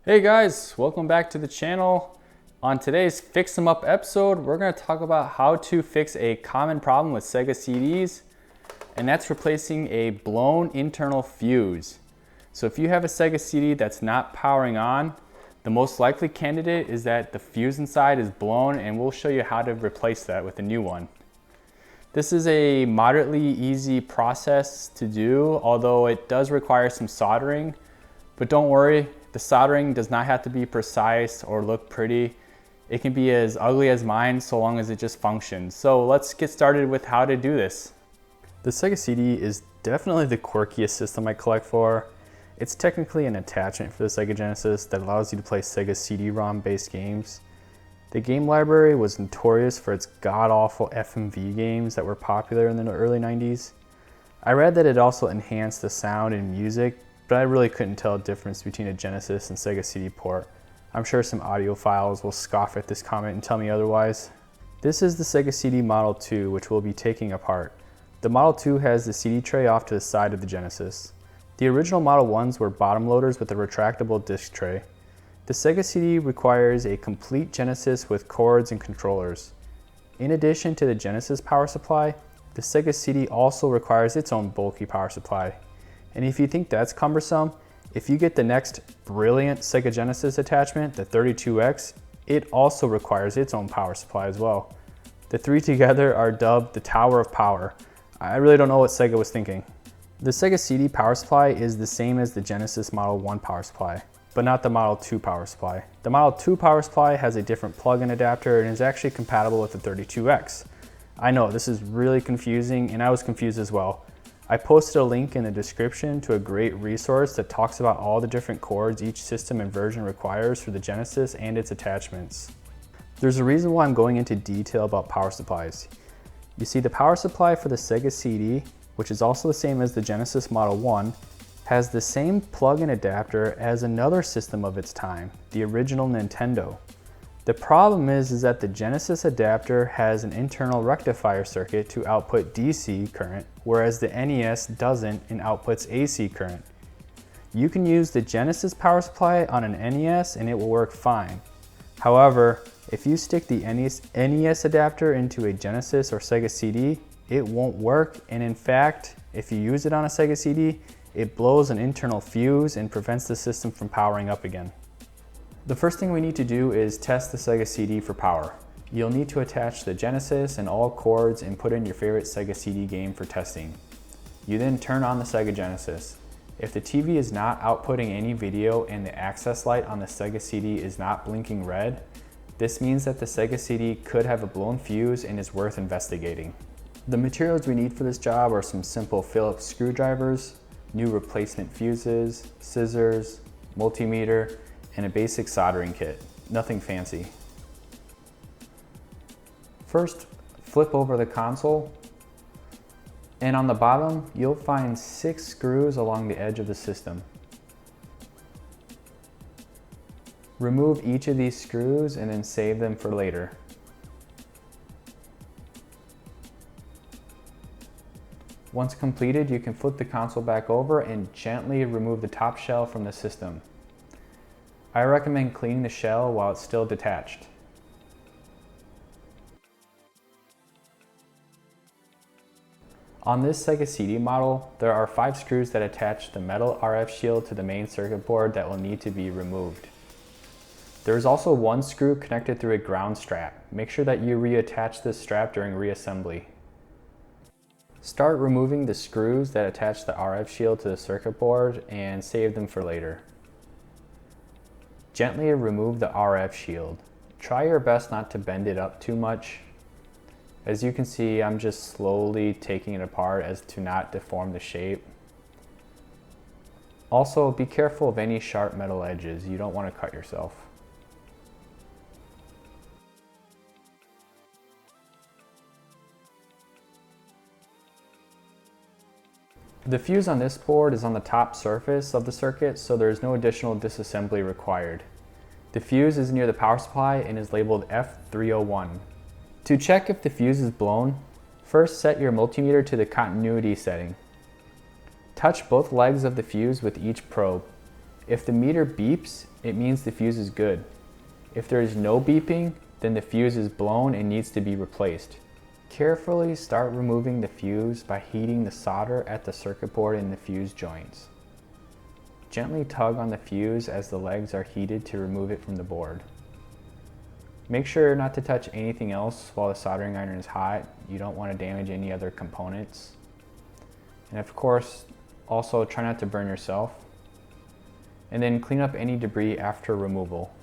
Hey guys, welcome back to the channel. On today's Fix 'em Up episode, we're going to talk about how to fix a common problem with Sega CDs, and that's replacing a blown internal fuse. So if you have a Sega CD that's not powering on, the most likely candidate is that the fuse inside is blown, and we'll show you how to replace that with a new one. This is a moderately easy process to do, although it does require some soldering, but don't worry. The soldering does not have to be precise or look pretty. It can be as ugly as mine so long as it just functions. So let's get started with how to do this. The Sega CD is definitely the quirkiest system I collect for. It's technically an attachment for the Sega Genesis that allows you to play Sega CD-ROM based games. The game library was notorious for its god-awful FMV games that were popular in the early 90s. I read that it also enhanced the sound and music, but I really couldn't tell a difference between a Genesis and Sega CD port. I'm sure some audiophiles will scoff at this comment and tell me otherwise. This is the Sega CD Model 2, which we'll be taking apart. The Model 2 has the CD tray off to the side of the Genesis. The original Model 1s were bottom loaders with a retractable disc tray. The Sega CD requires a complete Genesis with cords and controllers. In addition to the Genesis power supply, the Sega CD also requires its own bulky power supply. And if you think that's cumbersome, if you get the next brilliant Sega Genesis attachment, the 32X, it also requires its own power supply as well. The three together are dubbed the Tower of Power. I really don't know what Sega was thinking. The Sega CD power supply is the same as the Genesis Model 1 power supply, but not the Model 2 power supply. The Model 2 power supply has a different plug-in adapter and is actually compatible with the 32X. I know, this is really confusing, and I was confused as well. I posted a link in the description to a great resource that talks about all the different cords each system and version requires for the Genesis and its attachments. There's a reason why I'm going into detail about power supplies. You see, the power supply for the Sega CD, which is also the same as the Genesis Model 1, has the same plug-in adapter as another system of its time, the original Nintendo. The problem is that the Genesis adapter has an internal rectifier circuit to output DC current, whereas the NES doesn't and outputs AC current. You can use the Genesis power supply on an NES and it will work fine. However, if you stick the NES adapter into a Genesis or Sega CD, it won't work, and in fact, if you use it on a Sega CD, it blows an internal fuse and prevents the system from powering up again. The first thing we need to do is test the Sega CD for power. You'll need to attach the Genesis and all cords and put in your favorite Sega CD game for testing. You then turn on the Sega Genesis. If the TV is not outputting any video and the access light on the Sega CD is not blinking red, this means that the Sega CD could have a blown fuse and is worth investigating. The materials we need for this job are some simple Phillips screwdrivers, new replacement fuses, scissors, multimeter, and a basic soldering kit. Nothing fancy. First, flip over the console, and on the bottom, you'll find 6 screws along the edge of the system. Remove each of these screws and then save them for later. Once completed, you can flip the console back over and gently remove the top shell from the system. I recommend cleaning the shell while it's still detached. On this Sega CD model, there are 5 screws that attach the metal RF shield to the main circuit board that will need to be removed. There is also 1 screw connected through a ground strap. Make sure that you reattach this strap during reassembly. Start removing the screws that attach the RF shield to the circuit board and save them for later. Gently remove the RF shield. Try your best not to bend it up too much. As you can see, I'm just slowly taking it apart as to not deform the shape. Also, be careful of any sharp metal edges. You don't want to cut yourself. The fuse on this board is on the top surface of the circuit, so there is no additional disassembly required. The fuse is near the power supply and is labeled F301. To check if the fuse is blown, first set your multimeter to the continuity setting. Touch both legs of the fuse with each probe. If the meter beeps, it means the fuse is good. If there is no beeping, then the fuse is blown and needs to be replaced. Carefully start removing the fuse by heating the solder at the circuit board in the fuse joints. Gently tug on the fuse as the legs are heated to remove it from the board. Make sure not to touch anything else while the soldering iron is hot. You don't want to damage any other components. And of course, also try not to burn yourself. And then clean up any debris after removal.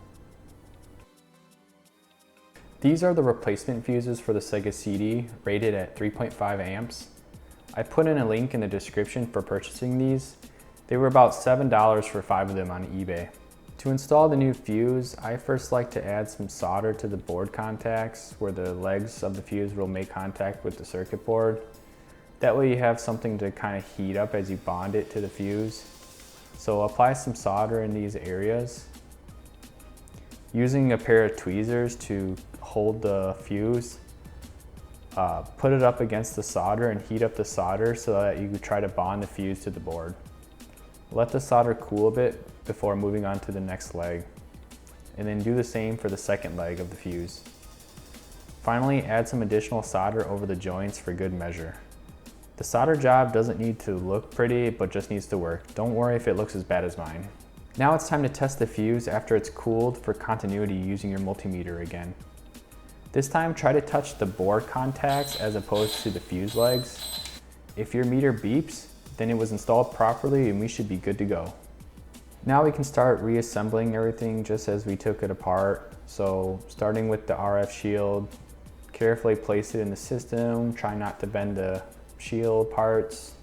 These are the replacement fuses for the Sega CD, rated at 3.5 amps. I put in a link in the description for purchasing these. They were about $7 for 5 of them on eBay. To install the new fuse, I first like to add some solder to the board contacts where the legs of the fuse will make contact with the circuit board. That way you have something to kind of heat up as you bond it to the fuse. So apply some solder in these areas. Using a pair of tweezers to hold the fuse, put it up against the solder and heat up the solder so that you can try to bond the fuse to the board. Let the solder cool a bit before moving on to the next leg, and then do the same for the second leg of the fuse. Finally, add some additional solder over the joints for good measure. The solder job doesn't need to look pretty, but just needs to work. Don't worry if it looks as bad as mine. Now it's time to test the fuse after it's cooled for continuity using your multimeter again. This time try to touch the board contacts as opposed to the fuse legs. If your meter beeps, then it was installed properly and we should be good to go. Now we can start reassembling everything just as we took it apart. So starting with the RF shield, carefully place it in the system, try not to bend the shield parts,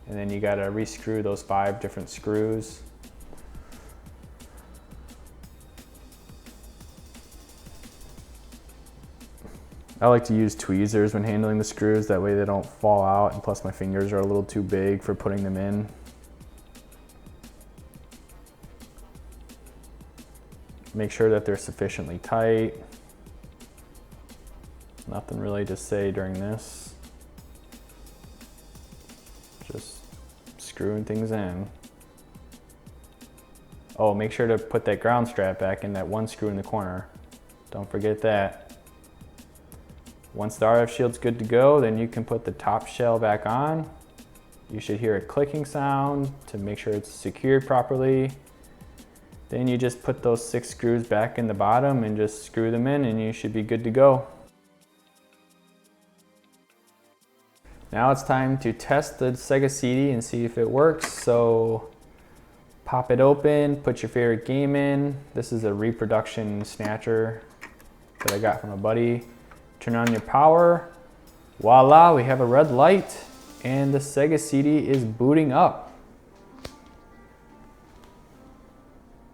and then you gotta rescrew those 5 different screws. I like to use tweezers when handling the screws, that way they don't fall out, and plus my fingers are a little too big for putting them in. Make sure that they're sufficiently tight. Nothing really to say during this. Just screwing things in. Oh, make sure to put that ground strap back in that one screw in the corner. Don't forget that. Once the RF shield's good to go, then you can put the top shell back on. You should hear a clicking sound to make sure it's secured properly. Then you just put those 6 screws back in the bottom and just screw them in and you should be good to go. Now it's time to test the Sega CD and see if it works. So pop it open, put your favorite game in. This is a reproduction snatcher that I got from a buddy. Turn on your power. Voila, we have a red light and the Sega CD is booting up.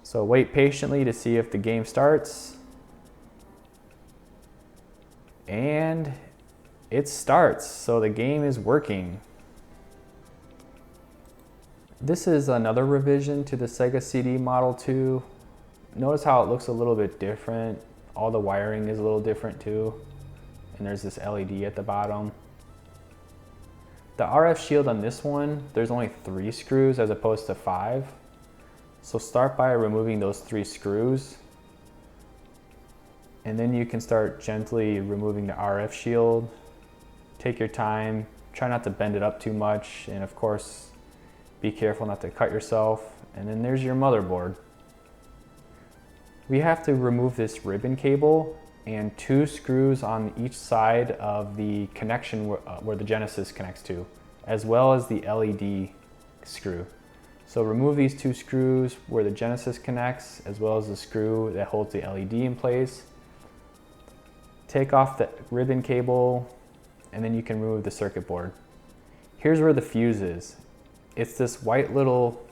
So wait patiently to see if the game starts. And it starts, so the game is working. This is another revision to the Sega CD Model 2. Notice how it looks a little bit different. All the wiring is a little different too. And there's this LED at the bottom. The RF shield on this one, there's only 3 screws as opposed to 5. So start by removing those 3 screws. And then you can start gently removing the RF shield. Take your time, try not to bend it up too much, and of course, be careful not to cut yourself. And then there's your motherboard. We have to remove this ribbon cable and 2 screws on each side of the connection where the Genesis connects to, as well as the LED screw. So remove these 2 screws where the Genesis connects, as well as the screw that holds the LED in place. Take off the ribbon cable, and then you can remove the circuit board. Here's where the fuse is. It's this white little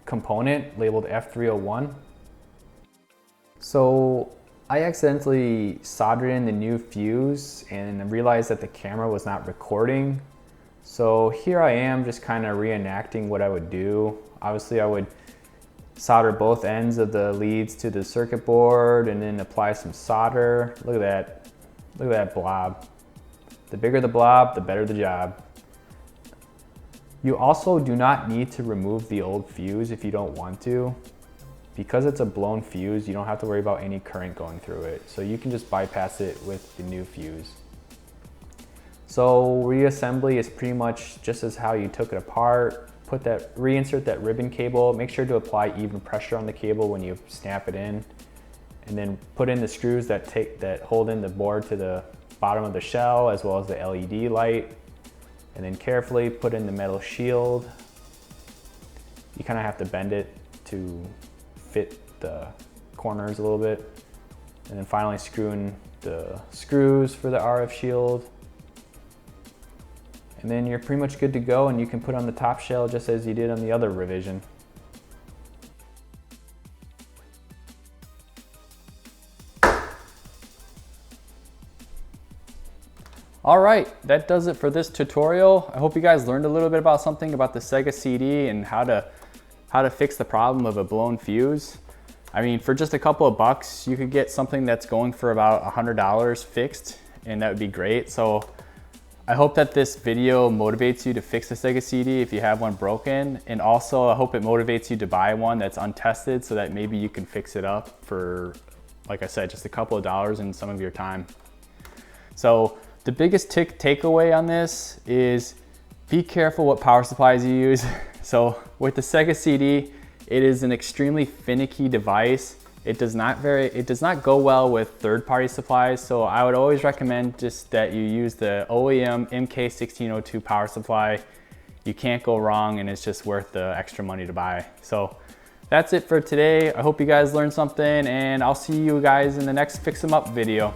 component labeled F301. So I accidentally soldered in the new fuse and realized that the camera was not recording. So here I am just kind of reenacting what I would do. Obviously I would solder both ends of the leads to the circuit board and then apply some solder. Look at that. Look at that blob. The bigger the blob, the better the job. You also do not need to remove the old fuse if you don't want to. because it's a blown fuse, you don't have to worry about any current going through it. So you can just bypass it with the new fuse. So reassembly is pretty much just as how you took it apart. Reinsert that ribbon cable. Make sure to apply even pressure on the cable when you snap it in. And then put in the screws that hold in the board to the bottom of the shell, as well as the LED light. And then carefully put in the metal shield. You kind of have to bend it to fit the corners a little bit. And then finally screw in the screws for the RF shield. And then you're pretty much good to go, and you can put on the top shell just as you did on the other revision. All right, that does it for this tutorial. I hope you guys learned a little bit about something about the Sega CD and how to fix the problem of a blown fuse. I mean, for just a couple of bucks, you could get something that's going for about $100 fixed, and that would be great. So I hope that this video motivates you to fix the Sega CD if you have one broken. And also I hope it motivates you to buy one that's untested so that maybe you can fix it up for, like I said, just a couple of dollars and some of your time. So the biggest takeaway on this is be careful what power supplies you use. So with the Sega CD, it is an extremely finicky device. It does not go well with third-party supplies, so I would always recommend just that you use the OEM MK1602 power supply. You can't go wrong, and it's just worth the extra money to buy. So that's it for today. I hope you guys learned something, and I'll see you guys in the next Fix 'em Up video.